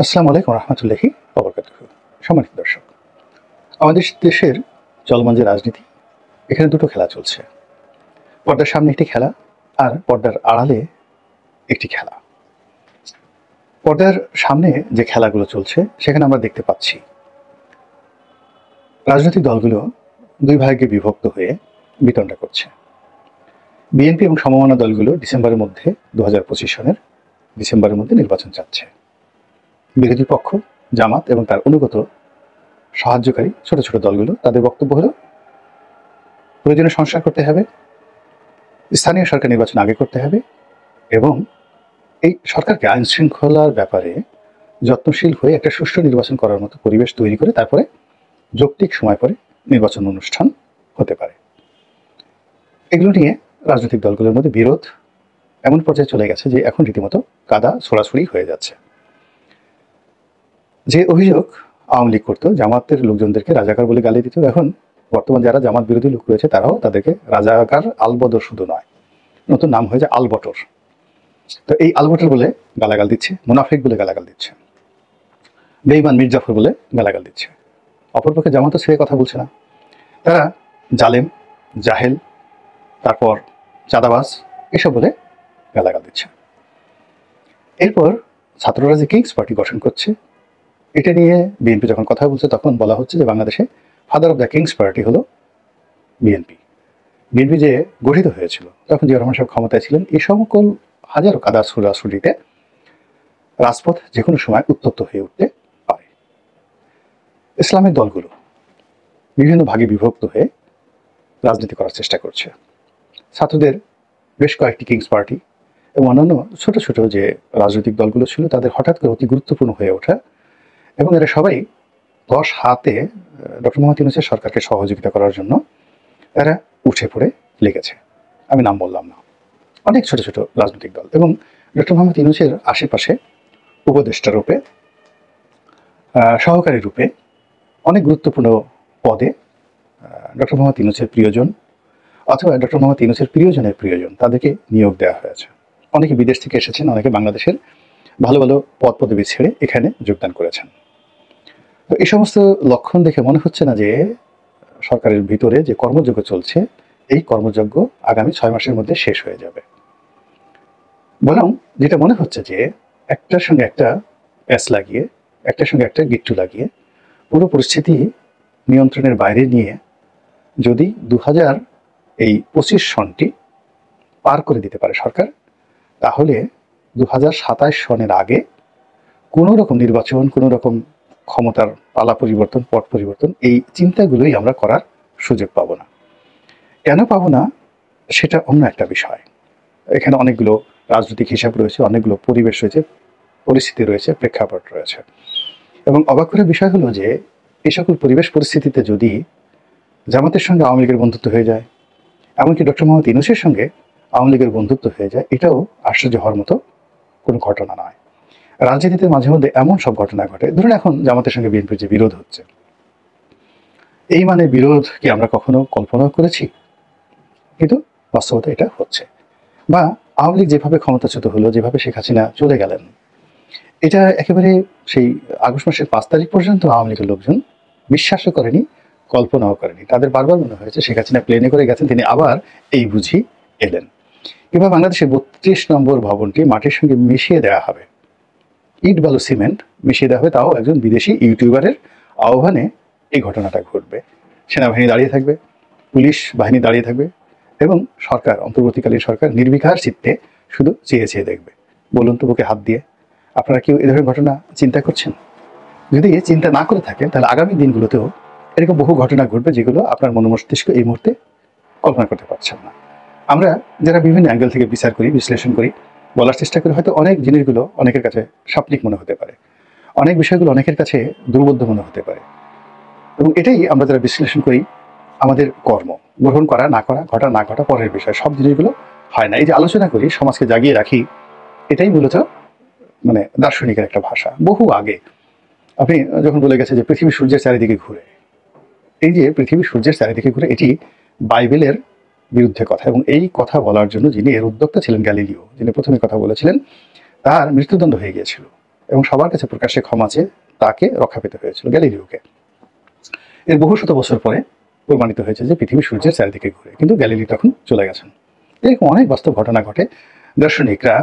আসসালামু আলাইকুম রহমতুল্লাহি ওয়াবারাকাতুহু। সম্মানিত দর্শক, আমাদের দেশের চলমান যে রাজনীতি, এখানে দুটো খেলা চলছে। পর্দার সামনে একটি খেলা, আর পর্দার আড়ালে একটি খেলা। পর্দার সামনে যে খেলাগুলো চলছে সেখানে আমরা দেখতে পাচ্ছি রাজনৈতিক দলগুলো দুই ভাগে বিভক্ত হয়ে বিতণ্ডা করছে। বিএনপি এবং সমমনা দলগুলো ডিসেম্বরের মধ্যে 2025 সনের ডিসেম্বরের মধ্যে নির্বাচন চাচ্ছে। বিরোধী পক্ষ জামাত এবং তার অনুগত সাহায্যকারী ছোট ছোট দলগুলো তাদের বক্তব্য হলো প্রয়োজনীয় সংস্কার করতে হবে, স্থানীয় সরকার নির্বাচন আগে করতে হবে এবং এই সরকারকে আইন শৃঙ্খলার ব্যাপারে যত্নশীল হয়ে একটা সুষ্ঠু নির্বাচন করার মতো পরিবেশ তৈরি করে তারপরে যৌক্তিক সময় পরে নির্বাচন অনুষ্ঠান হতে পারে। এগুলো নিয়ে রাজনৈতিক দলগুলোর মধ্যে বিরোধ এমন পর্যায়ে চলে গেছে যে এখন রীতিমতো কাদা ছোড়াছুড়ি হয়ে যাচ্ছে। যে অভিযোগ আওয়ামী লীগ করতো জামাতের লোকজনদেরকে রাজাকার বলে গালি দিত, এখন বর্তমান যারা জামাত বিরোধী লোক রয়েছে তারাও তাদেরকে রাজাকার আলবদর শুধু নয়, নতুন নাম হয়েছে আলবটর। তো এই আলবটর বলে গালাগাল দিচ্ছে, মুনাফিক বলে গালাগাল দিচ্ছে, বেঈমান মির্জাফর বলে গালাগাল দিচ্ছে। অপরপক্ষে জামাতও সে কথা বলছে না, তারা জালেম, জাহেল, তারপর চাঁদাবাজ এসব বলে গালাগাল দিচ্ছে। এরপর ছাত্ররা যে কিংস পার্টি গঠন করছে, এটা নিয়ে বিএনপি যখন কথা বলছে তখন বলা হচ্ছে যে বাংলাদেশে father of the kings party হলো বিএনপি। বিএনপি যে গঠিত হয়েছিল তখন জিয়া রহমান সাহেব ক্ষমতায় ছিলেন, এই সকল হাজারো কাদা ছোড়াছুড়িতে রাজপথ যে কোনো সময় উত্তপ্ত হয়ে উঠতে পারে। ইসলামিক দলগুলো বিভিন্ন ভাগে বিভক্ত হয়ে রাজনীতি করার চেষ্টা করছে। ছাত্রদের বেশ কয়েকটি কিংস পার্টি এবং অন্যান্য ছোট ছোট যে রাজনৈতিক দলগুলো ছিল তাদের হঠাৎ করে অতি গুরুত্বপূর্ণ হয়ে ওঠা এবং এরা সবাই 10 হাতে ডক্টর মোহাম্মদ ইউনূসের সরকারকে সহযোগিতা করার জন্য এরা উঠে পড়ে লেগেছে। আমি নাম বললাম না, অনেক ছোট ছোট রাজনৈতিক দল এবং ডক্টর মোহাম্মদ ইউনূসের আশেপাশে উপদেষ্টা রূপে, সহকারী রূপে অনেক গুরুত্বপূর্ণ পদে ডক্টর মোহাম্মদ ইউনূসের প্রিয়জন অথবা ডক্টর মোহাম্মদ ইউনূসের প্রিয়জনের প্রিয়জন তাদেরকে নিয়োগ দেওয়া হয়েছে। অনেকে বিদেশ থেকে এসেছেন, অনেকে বাংলাদেশের ভালো ভালো পদ পদবি ছেড়ে এখানে যোগদান করেছেন। তো এই সমস্ত লক্ষণ দেখে মনে হচ্ছে না যে সরকারের ভিতরে যে কর্মযজ্ঞ চলছে এই কর্মযজ্ঞ আগামী 6 মাসের মধ্যে শেষ হয়ে যাবে। বরং যেটা মনে হচ্ছে যে একটার সঙ্গে একটা প্যাচ লাগিয়ে, একটার সঙ্গে একটা গিট্টু লাগিয়ে পুরো পরিস্থিতি নিয়ন্ত্রণের বাইরে নিয়ে যদি 2025 সনটি পার করে দিতে পারে সরকার, তাহলে 2027 সনের আগে কোনো রকম নির্বাচন, কোনো রকম ক্ষমতার পালা পরিবর্তন, পট পরিবর্তন, এই চিন্তাগুলোই আমরা করার সুযোগ পাবো না। কেন পাবো না সেটা অন্য একটা বিষয়। এখানে অনেকগুলো রাজনৈতিক হিসাব রয়েছে, অনেকগুলো পরিবেশ রয়েছে, পরিস্থিতি রয়েছে, প্রেক্ষাপট রয়েছে। এবং অবাক করার বিষয় হলো যে এই সকল পরিবেশ পরিস্থিতিতে যদি জামাতের সঙ্গে আওয়ামী লীগের বন্ধুত্ব হয়ে যায়, এমনকি ডক্টর মোহাম্মদ ইউনূসের সঙ্গে আওয়ামী লীগের বন্ধুত্ব হয়ে যায়, এটাও আশ্চর্য হওয়ার মতো কোনো ঘটনা নয়। রাজনীতিতে মাঝে মধ্যে এমন সব ঘটনা ঘটে। ধরুন এখন জামাতের সঙ্গে বিএনপির যে বিরোধ হচ্ছে, এই মানে বিরোধ কি আমরা কখনো কল্পনা করেছি? কিন্তু বাস্তবতা এটা হচ্ছে। বা আওয়ামী লীগ যেভাবে ক্ষমতাচ্যুত হলো, যেভাবে শেখ হাসিনা চলে গেলেন, এটা একেবারে সেই আগস্ট মাসের 5 তারিখ পর্যন্ত আওয়ামী লীগের লোকজন বিশ্বাসও করেনি, কল্পনাও করেনি। তাদের বারবার মনে হয়েছে শেখ হাসিনা প্লেনে করে গেছেন, তিনি আবার এই বুঝি এলেন। কিংবা বাংলাদেশের 32 নম্বর ভবনটি মাটির সঙ্গে মিশিয়ে দেওয়া হবে, ইট বালু সিমেন্ট মিশিয়ে দেওয়া হবে, তাও একজন বিদেশি ইউটিউবারের আহ্বানে এই ঘটনাটা ঘটবে। সেনাবাহিনী দাঁড়িয়ে থাকবে, পুলিশ বাহিনী দাঁড়িয়ে থাকবে এবং সরকার, অন্তর্বর্তীকালীন সরকার নির্বিকার চিত্তে শুধু চেয়ে চেয়ে দেখবে। বলুন তো বুকে হাত দিয়ে, আপনারা কেউ এ ধরনের ঘটনা চিন্তা করছেন? যদি চিন্তা না করে থাকেন তাহলে আগামী দিনগুলোতেও এরকম বহু ঘটনা ঘটবে যেগুলো আপনার মস্তিষ্ক এই মুহূর্তে কল্পনা করতে পারছেন না। আমরা যারা বিভিন্ন অ্যাঙ্গেল থেকে বিচার করি, বিশ্লেষণ করি, বলার চেষ্টা করি, হয়তো অনেক জিনিসগুলো অনেকের কাছে স্বপ্নিক মনে হতে পারে, অনেক বিষয়গুলো অনেকের কাছে দুর্বোধ্য মনে হতে পারে, এবং এটাই আমরা যারা বিশ্লেষণ করি আমাদের কর্ম। গ্রহণ করা না করা, ঘটা না ঘটা পরের বিষয়, সব জিনিসগুলো হয় না। এই যে আলোচনা করি, সমাজকে জাগিয়ে রাখি, এটাই মূলত মানে দার্শনিকের একটা ভাষা। বহু আগে আপনি যখন বলে গেছে যে পৃথিবী সূর্যের চারিদিকে ঘুরে, এই যে পৃথিবী সূর্যের চারিদিকে ঘুরে, এটি বাইবেলের বিরুদ্ধে কথা, এবং এই কথা বলার জন্য যিনি এর উদ্যোক্তা ছিলেন গ্যালিলিও, যিনি প্রথমে কথা বলেছিলেন, তার মৃত্যুদণ্ড হয়ে গিয়েছিল। এবং সবার কাছে প্রকাশ্যে ক্ষমা চেয়ে তাকে রক্ষা পেতে হয়েছিল, গ্যালিলিওকে। এর বহু শত বছর পরে প্রমাণিত হয়েছে যে পৃথিবী সূর্যের চারিদিকে ঘুরে, কিন্তু গ্যালিলি তখন চলে গেছেন। এরকম অনেক বাস্তব ঘটনা ঘটে। দার্শনিকরা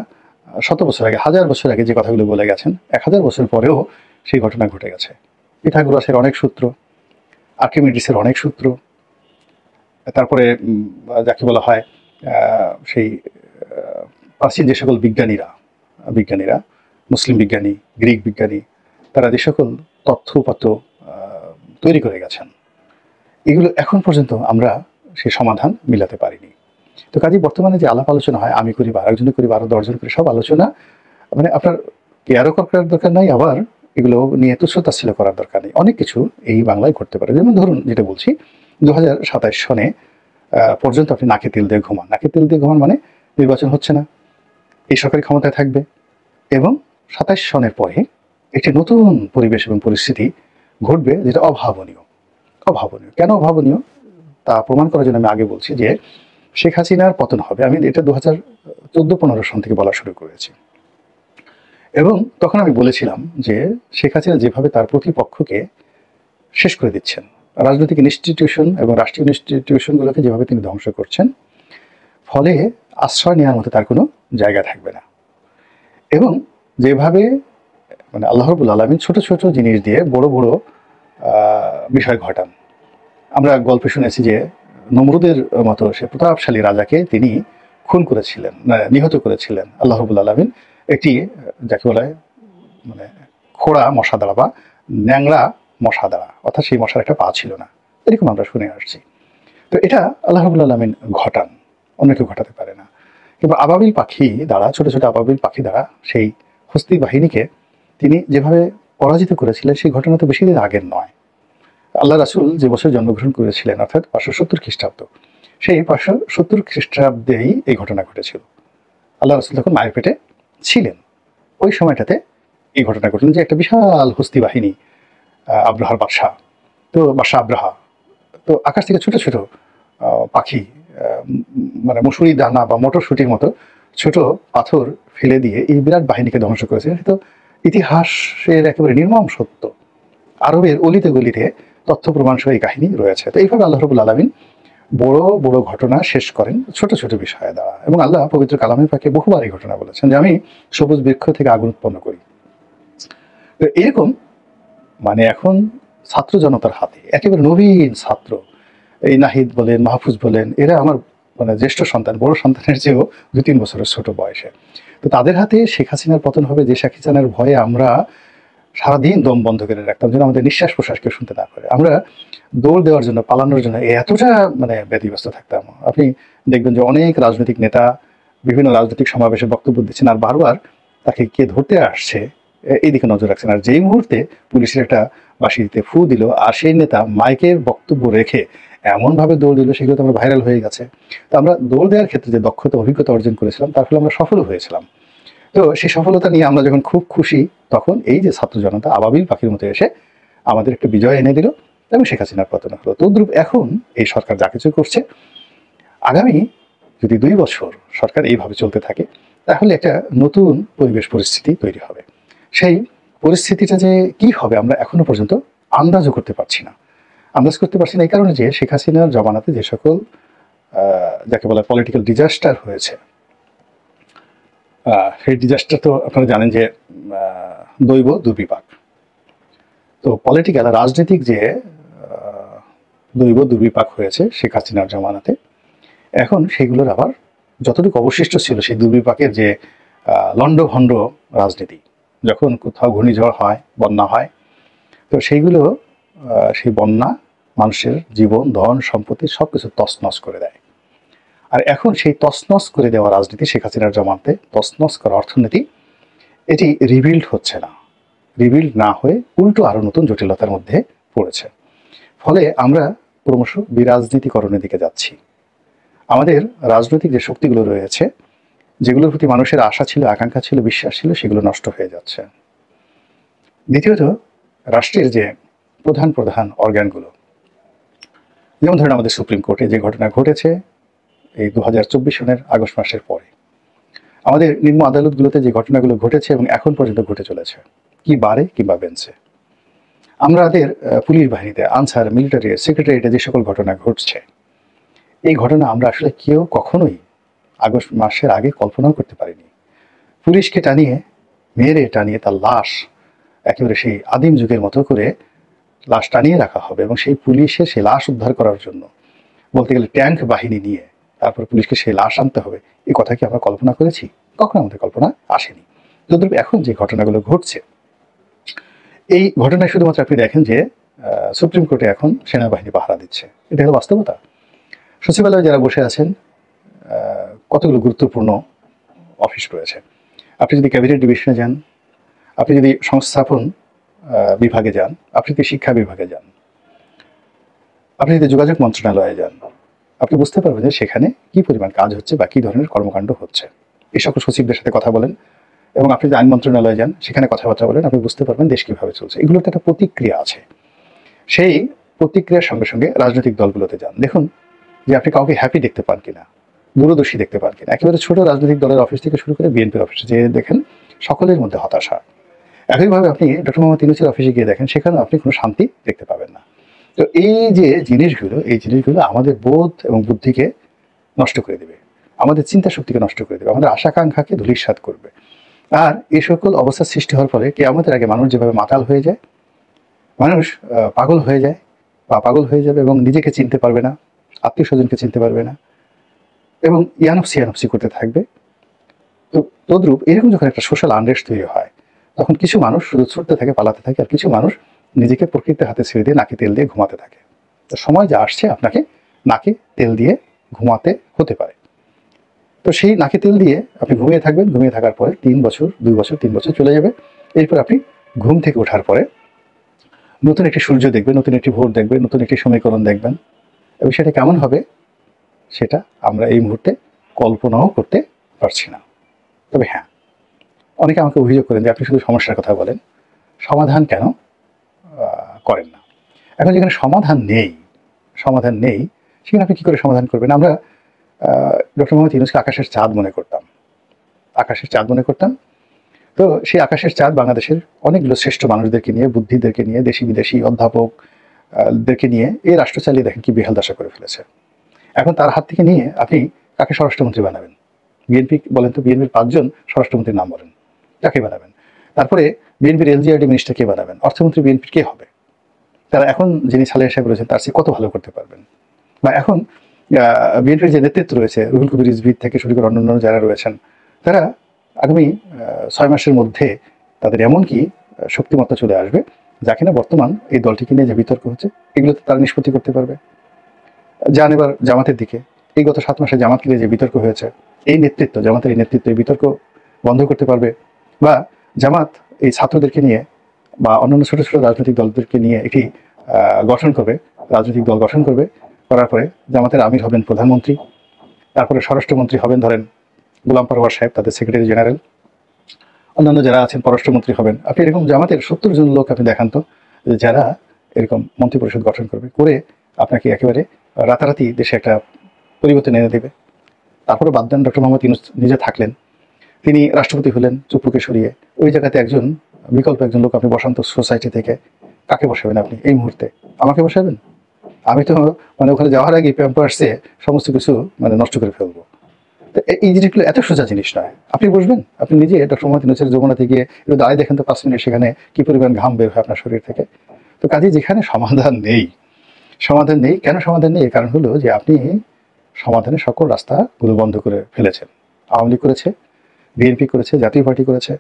শত বছর আগে, হাজার বছর আগে যে কথাগুলো বলে গেছেন, 1000 বছর পরেও সেই ঘটনা ঘটে গেছে। পিথাগোরাসের অনেক সূত্র, আর্কিমিডিসের অনেক সূত্র, তারপরে যাকে বলা হয় সেই প্রাচীন যে সকল বিজ্ঞানীরা মুসলিম বিজ্ঞানী, গ্রিক বিজ্ঞানী, তারা যে সকল তথ্য উপাত্ত তৈরি করে গেছেন, এগুলো এখন পর্যন্ত আমরা সেই সমাধান মিলাতে পারিনি। তো কাজেই বর্তমানে যে আলাপ আলোচনা হয়, আমি করি বা আরেকজনে করি বা আরো 10 জন করি, সব আলোচনা মানে আপনার কেয়ারও করার দরকার নাই, আবার এগুলো নিয়ে তুচ্ছতাচ্ছিল্য করার দরকার নেই। অনেক কিছু এই বাংলায় ঘটতে পারে। যেমন ধরুন, যেটা বলছি, 2027 সনে পর্যন্ত আপনি নাকে তেল দিয়ে ঘুমান। নাকে তেল দিয়ে ঘুমান মানে নির্বাচন হচ্ছে না, এই সরকারি ক্ষমতায় থাকবে, এবং 27 সনের পরে একটি নতুন পরিবেশ এবং পরিস্থিতি ঘটবে, যেটা অভাবনীয়। কেন অভাবনীয় তা প্রমাণ করার জন্য আমি আগে বলছি যে শেখ হাসিনার পতন হবে। আমি এটা 2014-15 সন থেকে বলা শুরু করেছি, এবং তখন আমি বলেছিলাম যে শেখ হাসিনা যেভাবে তার প্রতিপক্ষকে শেষ করে দিচ্ছেন, রাজনৈতিক ইনস্টিটিউশন এবং রাষ্ট্রীয় ইনস্টিটিউশনগুলোকে যেভাবে তিনি ধ্বংস করছেন, ফলে আশ্রয় নেওয়ার মতো তার কোনো জায়গা থাকবে না। এবং যেভাবে মানে আল্লাহ রাব্বুল আলামিন ছোট ছোট জিনিস দিয়ে বড় বড় বিষয় ঘটান। আমরা গল্পে শুনেছি যে নমরুদের মতো সে প্রতাপশালী রাজাকে তিনি খুন করেছিলেন, নিহত করেছিলেন আল্লাহ রাব্বুল আলামিন একটি যাকে বলা হয় মানে খোড়া মশা দ্বারা বা ন্যাংরা মশা দ্বারা, অর্থাৎ সেই মশার একটা পা ছিল না, এরকম আমরা শুনে আসছি। তো এটা আল্লাহ রাব্বুল আলামিন ঘটান, অন্য কেউ ঘটাতে পারে না। কিংবা আবাবিল পাখি দ্বারা, ছোট ছোট আবাবিল পাখি দ্বারা সেই হস্তি বাহিনীকে তিনি যেভাবে পরাজিত করেছিলেন, সেই ঘটনা তো বেশি দিন আগের নয়। আল্লাহ রাসূল যে বছর জন্মগ্রহণ করেছিলেন, অর্থাৎ 570 খ্রিস্টাব্দ, সেই 570 খ্রিস্টাব্দেই এই ঘটনা ঘটেছিল। আল্লাহ রাসূল তখন মায়ের পেটে ছিলেন। ওই সময়টাতে এই ঘটনা ঘটলেন যে একটা বিশাল হস্তি বাহিনী, আব্রাহার বাদশাহ, তো বাদশাহ আব্রাহা তো আকাশ থেকে ছোট ছোট পাখি, মানে মসুরি দানা বা মটরশুটির মতো ছোট পাথর ফেলে দিয়ে এই বিরাট বাহিনীকে ধ্বংস করেছে। তো ইতিহাসের একেবারে নির্মম সত্য, আরবের অলিতে গলিতে তথ্য প্রমাণ সহ এই কাহিনী রয়েছে। তো এইভাবে আল্লাহ রাব্বুল আলামিন বড় বড় ঘটনা শেষ করেন ছোট ছোট বিষয়ে দেওয়া। এবং আল্লাহ পবিত্র কালামে পাকে বহুবার এই ঘটনা বলেছেন যে আমি সবুজ বৃক্ষ থেকে আগুন উৎপন্ন করি। তো এরকম মানে এখন ছাত্র জনতার হাতে একেবারে নবীন ছাত্র, এই নাহিদ বলেন, মাহফুজ বলেন, এরা আমার মানে জ্যেষ্ঠ সন্তান, বড় সন্তানের চেয়েও 2-3 বছরের ছোট বয়সে। তো তাদের হাতে শেখ হাসিনার পতন হবে, যে শেখ হাসিনার ভয়ে আমরা সারাদিন দম বন্ধ করে রাখতাম, যেন আমাদের নিঃশ্বাস প্রশ্বাস কেউ শুনতে না পারে। আমরা দৌড় দেওয়ার জন্য, পালানোর জন্য এতটা মানে ব্যতিব্যস্ত থাকতাম। আপনি দেখবেন যে অনেক রাজনৈতিক নেতা বিভিন্ন রাজনৈতিক সমাবেশে বক্তব্য দিচ্ছেন, আর বারবার তাকে কে ধরতে আসছে এইদিকে নজর রাখছেন। আর যেই মুহূর্তে পুলিশের একটা বাঁশিতে ফু দিল, আর সেই নেতা মাইকের বক্তব্য রেখে এমনভাবে দৌড় দিল, সেগুলো তো আমরা ভাইরাল হয়ে গেছে। তো আমরা দৌড় দেওয়ার ক্ষেত্রে যে দক্ষতা, অভিজ্ঞতা অর্জন করেছিলাম, তার ফলে আমরা সফল হয়েছিলাম। তো সেই সফলতা নিয়ে আমরা যখন খুব খুশি, তখন এই যে ছাত্র জনতা আবাবিল পাখির মতো এসে আমাদের একটা বিজয় এনে দিল এবং শেখ হাসিনার পতন হলো। তদ্রুপ এখন এই সরকার যা কিছু করছে, আগামী যদি 2 বছর সরকার এইভাবে চলতে থাকে, তাহলে একটা নতুন পরিবেশ পরিস্থিতি তৈরি হবে। সেই পরিস্থিতিটা যে কি হবে আমরা এখনো পর্যন্ত আন্দাজও করতে পারছি না। আন্দাজ করতে পারছি না এই কারণে যে শেখ হাসিনার জমানাতে যে সকল যাকে বলা পলিটিক্যাল ডিজাস্টার হয়েছে, সেই ডিজাস্টার তো আপনারা জানেন যে দৈব দুর্বিপাক। তো পলিটিক্যাল রাজনৈতিক যে দৈব দুর্বিপাক হয়েছে শেখ হাসিনার জমানাতে, এখন সেগুলোর আবার যতটুকু অবশিষ্ট ছিল সেই দুর্বিপাকের যে লণ্ডভণ্ড রাজনীতি, যখন কোথাও ঘূর্ণিঝড় হয়, বন্যা হয়, তো সেইগুলো সেই বন্যা মানুষের জীবন, ধন, সম্পত্তি সব কিছু তছনছ করে দেয়। আর এখন সেই তছনছ করে দেওয়া রাজনীতি, শেখ হাসিনার জমানাতে তছনছ করা অর্থনীতি, এটি রিবিল্ড হচ্ছে না। রিবিল্ড না হয়ে উল্টো আরও নতুন জটিলতার মধ্যে পড়েছে। ফলে আমরা ক্রমশ বিরাজনীতিকরণের দিকে যাচ্ছি। আমাদের রাজনৈতিক যে শক্তিগুলো রয়েছে, যেগুলোর প্রতি মানুষের আশা ছিল, আকাঙ্ক্ষা ছিল, বিশ্বাস ছিল, সেগুলো নষ্ট হয়ে যাচ্ছে। দ্বিতীয়ত, রাষ্ট্রের যে প্রধান প্রধান অর্গানগুলো, যেমন ধরেন আমাদের সুপ্রিম কোর্টে যে ঘটনা ঘটেছে এই 2024 সনের আগস্ট মাসের পরে, আমাদের নিম্ন আদালতগুলোতে যে ঘটনাগুলো ঘটেছে এবং এখন পর্যন্ত ঘটে চলেছে, কি বারে কিংবা বেঞ্চে, আমাদের পুলিশ বাহিনীতে, আনসার, মিলিটারি, সেক্রেটারিয়েটে যে সকল ঘটনা ঘটছে, এই ঘটনা আমরা আসলে কেউ কখনোই আগস্ট মাসের আগে কল্পনাও করতে পারিনি। পুলিশকে টানিয়ে, মেরে টানিয়ে তার লাশ একেবারে সেই আদিম যুগের মতো করে লাশ টানিয়ে রাখা হবে এবং সেই পুলিশের সেই লাশ উদ্ধার করার জন্য বলতে গেলে ট্যাঙ্ক বাহিনী নিয়ে তারপর পুলিশকে সেই লাশ আনতে হবে, এই কথা কি আমরা কল্পনা করেছি? কখনো আমাদের কল্পনা আসেনি। তদ্রূপ এখন যে ঘটনাগুলো ঘটছে, এই ঘটনায় শুধুমাত্র আপনি দেখেন যে সুপ্রিম কোর্টে এখন সেনাবাহিনী পাহারা দিচ্ছে, এটা হলো বাস্তবতা। সচিবালয়ে যারা বসে আছেন, কতগুলো গুরুত্বপূর্ণ অফিস রয়েছে। আপনি যদি ক্যাবিনেট ডিভিশনে যান, আপনি যদি সংস্থাপন বিভাগে যান, আপনি যদি শিক্ষা বিভাগে যান, আপনি যদি যোগাযোগ মন্ত্রণালয়ে যান, আপনি বুঝতে পারবেন যে সেখানে কি পরিমাণ কাজ হচ্ছে বা কী ধরনের কর্মকাণ্ড হচ্ছে। এই সকল সচিবদের সাথে কথা বলেন এবং আপনি যদি আইন মন্ত্রণালয়ে যান, সেখানে কথাবার্তা বলেন, আপনি বুঝতে পারবেন দেশ কীভাবে চলছে। এগুলোতে একটা প্রতিক্রিয়া আছে। সেই প্রতিক্রিয়ার সঙ্গে সঙ্গে রাজনৈতিক দলগুলোতে যান, দেখুন যে আপনি কাউকে হ্যাপি দেখতে পান কিনা, দূরদর্শী দেখতে পান কিনা। একেবারে ছোট রাজনৈতিক দলের অফিস থেকে শুরু করে বিএনপির অফিসে যে দেখেন সকলের মধ্যে হতাশা। একইভাবে আপনি ডক্টর মোহাম্মদ ইউনূসের অফিসে গিয়ে দেখেন, সেখানেও আপনি কোনো শান্তি দেখতে পাবেন না। তো এই যে জিনিসগুলো, এই জিনিসগুলো আমাদের বোধ এবং বুদ্ধিকে নষ্ট করে দেবে, আমাদের চিন্তা শক্তিকে নষ্ট করে দেবে, আমাদের আশাকাঙ্ক্ষাকে ধূলিসাৎ করবে। আর এই সকল অবস্থার সৃষ্টি হওয়ার ফলে কিয়ামতের আগে মানুষ যেভাবে মাতাল হয়ে যায়, মানুষ পাগল হয়ে যায় বা পাগল হয়ে যাবে এবং নিজেকে চিনতে পারবে না, আত্মীয় স্বজনকে চিনতে পারবে না এবং ইয়ানফসি করতে থাকবে। তো তদ্রূপ এরকম যখন একটা সোশ্যাল আনরেস্ট তৈরি হয়, তখন কিছু মানুষ শুধু ছুটতে থাকে, পালাতে থাকে, আর কিছু মানুষ নিজেকে প্রকৃতির হাতে ছেড়ে দিয়ে নাকে তেল দিয়ে ঘুমাতে থাকে। তো সময় যা আসছে আপনাকে নাকে তেল দিয়ে ঘুমাতে হতে পারে। তো সেই নাকে তেল দিয়ে আপনি ঘুমিয়ে থাকবেন, ঘুমিয়ে থাকার পরে 3 বছর, 2 বছর, 3 বছর চলে যাবে। এরপর আপনি ঘুম থেকে ওঠার পরে নতুন একটি সূর্য দেখবেন, নতুন একটি ভোর দেখবেন, নতুন একটি সমীকরণ দেখবেন এবং সেটা কেমন হবে সেটা আমরা এই মুহূর্তে কল্পনাও করতে পারছি না। তবে হ্যাঁ, অনেকে আমাকে অভিযোগ করেন যে আপনি শুধু সমস্যার কথা বলেন, সমাধান কেন করেন না? এখন যেখানে সমাধান নেই সেখানে আপনি কী করে সমাধান করবেন? আমরা ডক্টর মোহাম্মদ ইউনূসকে আকাশের চাঁদ মনে করতাম। তো সেই আকাশের চাঁদ বাংলাদেশের অনেকগুলো শ্রেষ্ঠ মানুষদেরকে নিয়ে, বুদ্ধিদেরকে নিয়ে, দেশি বিদেশি অধ্যাপকদেরকে নিয়ে এই রাষ্ট্র চালিয়ে দেখেন কি বেহাল দশা করে ফেলেছে। এখন তার হাত থেকে নিয়ে আপনি কাকে স্বরাষ্ট্রমন্ত্রী বানাবেন? বিএনপি বলেন তো, বিএনপির 5 জন স্বরাষ্ট্রমন্ত্রীর নাম বলেন, কাকে বানাবেন? তারপরে বিএনপির এলজিআরডি মিনিস্টার কে বানাবেন? অর্থমন্ত্রী বিএনপির কে হবে? তারা এখন যিনি সালেহ সাহেব রয়েছেন তার চেয়ে কত ভালো করতে পারবেন? বা এখন বিএনপির যে নেতৃত্ব রয়েছে, রুহুল কবির রিজভী থেকে শুরু করে অন্যান্য যারা রয়েছেন, তারা আগামী 6 মাসের মধ্যে তাদের এমন কি শক্তিমত্তা চলে আসবে যা কিনা বর্তমান এই দলটিকে নিয়ে যে বিতর্ক হচ্ছে এগুলোতে তারা নিষ্পত্তি করতে পারবে। যান এবার জামাতের দিকে, এই গত 7 মাসে জামাতকে নিয়ে যে বিতর্ক হয়েছে, এই নেতৃত্ব, জামাতের এই নেতৃত্ব এই বিতর্ক বন্ধ করতে পারবে। বা জামাত এই ছাত্রদেরকে নিয়ে বা অন্যান্য ছোটো ছোটো রাজনৈতিক দলদেরকে নিয়ে একটি রাজনৈতিক দল গঠন করবে, করার পরে জামাতের আমির হবেন প্রধানমন্ত্রী, তারপরে স্বরাষ্ট্রমন্ত্রী হবেন ধরেন গোলাম পরওয়ার সাহেব, তাদের সেক্রেটারি জেনারেল, অন্যান্য যারা আছেন পররাষ্ট্রমন্ত্রী হবেন। আপনি এরকম জামাতের 70 জন লোক আপনি দেখান তো, যারা এরকম মন্ত্রিপরিষদ গঠন করবে, করে আপনাকে একেবারে রাতারাতি দেশে একটা পরিবর্তন এনে দেবে। তারপরে বাদ দেন ডক্টর মোহাম্মদ ইউনূস নিজে থাকলেন, তিনি রাষ্ট্রপতি হলেন চুপ্পুকে সরিয়ে, ওই জায়গাতে বিকল্প একজন লোক আপনি বসান্ত সোসাইটি থেকে, কাকে বসাবেন আপনি এই মুহূর্তে? আমাকে বসাবেন? আমি তো ওখানে যাওয়ার আগে প্যাম্পার্সে সমস্ত কিছু নষ্ট করে ফেলবো। তো এই জিনিসগুলো এত সোজা জিনিস নয়। আপনি বসবেন, আপনি নিজে ডক্টর মোহাম্মদ ইউনূসের যমুনাতে গিয়ে একটু দাঁড়ায় দেখেন তো 5 মিনিট, সেখানে কি পরিমাণ ঘাম বের হয় আপনার শরীর থেকে। তো কাজেই যেখানে সমাধান নেই, কেন সমাধান নেই? কারণ হলো যে আপনি সমাধানের সকল রাস্তাগুলো বন্ধ করে ফেলেছেন। আওয়ামী লীগ করেছে, বিএনপি করেছে, জাতীয় পার্টি করেছে,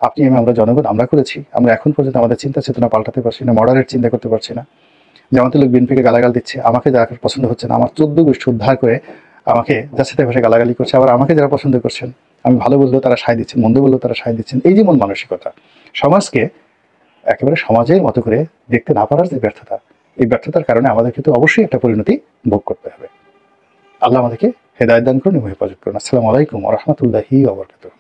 আপনি আমরা জনগণ আমরা করেছি। আমরা এখন পর্যন্ত আমাদের চিন্তা চেতনা পাল্টাতে পারছি না, মডারেট চিন্তা করতে পারছি না। জামাতের লোক বিএনপিকে গালাগাল দিচ্ছে, আমাকে যারা পছন্দ হচ্ছে না, আমার 14 গোষ্ঠী উদ্ধার করে আমাকে যাচ্ছে তাই ভাষায় গালাগালি করছে, আবার আমাকে যারা পছন্দ করছেন, আমি ভালো বললেও তারা সায় দিচ্ছেন, মন্দ বললেও তারা সায় দিচ্ছেন। এই যে মন মানসিকতা, সমাজকে একেবারে সমাজের মতো করে দেখতে না পারার যে ব্যর্থতা, এই ব্যর্থতার কারণে আমাদের কিন্তু অবশ্যই একটা পরিণতি ভোগ করতে হবে। আল্লাহ আমাদেরকে হেদায়েত দান করুন এবং হেফাজত করুন। আসসালামু আলাইকুম ওয়া রাহমাতুল্লাহি ওয়া বারাকাতুহু।